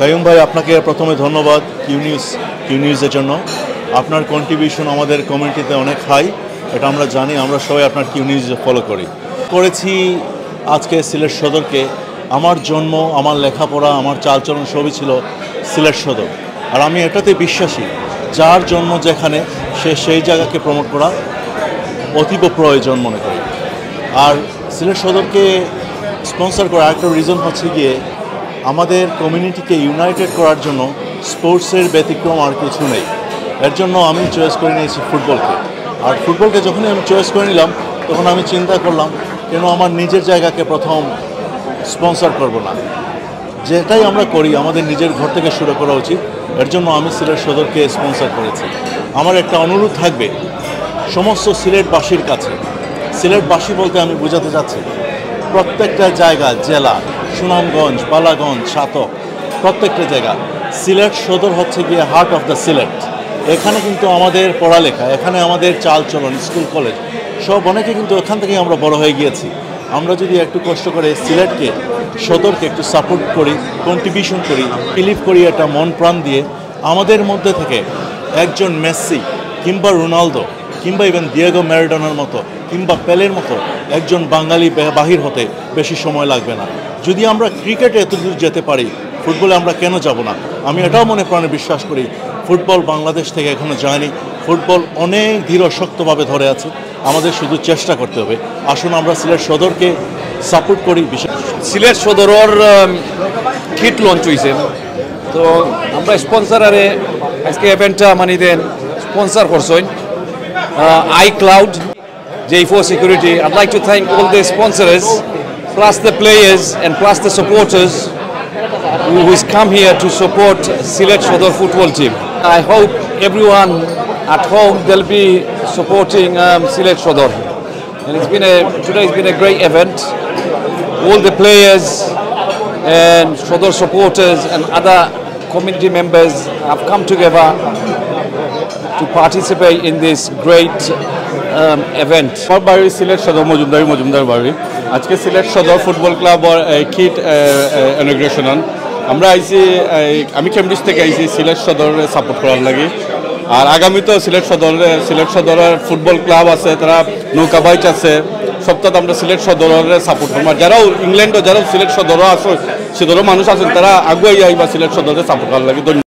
কাইয়ুম ভাই আপনাকে প্রথমে ধন্যবাদ কিউ নিউজের জন্য। আপনার কন্ট্রিবিউশন আমাদের কমিউনিটিতে অনেক হাই, এটা আমরা জানি। আমরা সবাই আপনার কিউ নিউজ ফলো করেছি। আজকে সিলেট সদরকে আমার জন্ম, আমার লেখাপড়া, আমার চালচলন সবই ছিল সিলেট সদর। আর আমি এটাতে বিশ্বাসী, যার জন্ম যেখানে সে সেই জায়গাকে প্রমোট করা অতীব প্রয়োজন মনে করি। আর সিলেট সদরকে স্পন্সর করার একটা রিজন হচ্ছে গিয়ে আমাদের কমিউনিটিকে ইউনাইটেড করার জন্য স্পোর্টসের ব্যতিক্রম আর কিছু নেই। এর জন্য আমি চয়েস করে নিয়েছি ফুটবলকে। আর ফুটবলকে যখনই আমি চয়েস করে নিলাম তখন আমি চিন্তা করলাম কেন আমার নিজের জায়গাকে প্রথম স্পন্সর করব না। যেটাই আমরা করি আমাদের নিজের ঘর থেকে শুরু করা উচিত। এর জন্য আমি সিলেট সদরকে স্পন্সর করেছি। আমার একটা অনুরোধ থাকবে সমস্ত সিলেটবাসীর কাছে। সিলেটবাসী বলতে আমি বোঝাতে চাচ্ছি প্রত্যেকটা জায়গা, জেলা, সুনামগঞ্জ, বালাগঞ্জ, সাতক, প্রত্যেকটা জায়গা। সিলেট সদর হচ্ছে গিয়ে হার্ট অফ দ্য সিলেট। এখানে কিন্তু আমাদের পড়ালেখা, এখানে আমাদের চালচলন, স্কুল কলেজ সব অনেকে কিন্তু এখান থেকেই আমরা বড় হয়ে গিয়েছি। আমরা যদি একটু কষ্ট করে সিলেটকে, সদরকে একটু সাপোর্ট করি, কন্ট্রিবিউশন করি, বিলিভ করি, একটা মন প্রাণ দিয়ে আমাদের মধ্যে থেকে একজন মেসি কিংবা রোনালদো কিংবা ইভেন দিয়েগো ম্যারাডোনার মতো কিংবা পেলের মতো একজন বাঙালি বাহির হতে বেশি সময় লাগবে না। যদি আমরা ক্রিকেটে এতদূর যেতে পারি, ফুটবলে আমরা কেন যাব না? আমি এটাও মনে প্রাণে বিশ্বাস করি ফুটবল বাংলাদেশ থেকে এখনও যায়নি। ফুটবল অনেক দৃঢ় শক্তভাবে ধরে আছে, আমাদের শুধু চেষ্টা করতে হবে। আসুন আমরা সিলেট সদরকে সাপোর্ট করি। সিলেট সদরের কিট লঞ্চ হয়েছে, তো আমরা স্পন্সারে আজকে ইভেন্টটা মানে দেন স্পন্সার করছেন iCloud, J4 Security. I'd like to thank all the sponsors, plus the players and plus the supporters who's come here to support Silet Sodor football team. I hope everyone at home they'll be supporting Silet Sodor. And today's been a great event. All the players and Sodor supporters and other community members have come together to participate in this great event. আমার বাড়ি সিলেট সদর মজুমদার বাড়ি। আজকে সিলেট সদর football club kit ইনগ্রেশন আমরা আইসি, আমি Cambridge থেকে আইসি সিলেট সদর সাপোর্ট করার লাগে। আর আগামী তো সিলেট সদরের ফুটবল ক্লাব আছে, তারা নৌকা বাইচ আছে, সপ্তাহে আমরা সিলেট সদরের সাপোর্ট করবো। যারাও ইংল্যান্ডও যারাও সিলেট সদরও আছে, সেদরও মানুষ আছেন, তারা আগুয়াই আইবা সিলেট সদরের সাপোর্ট করার লাগে।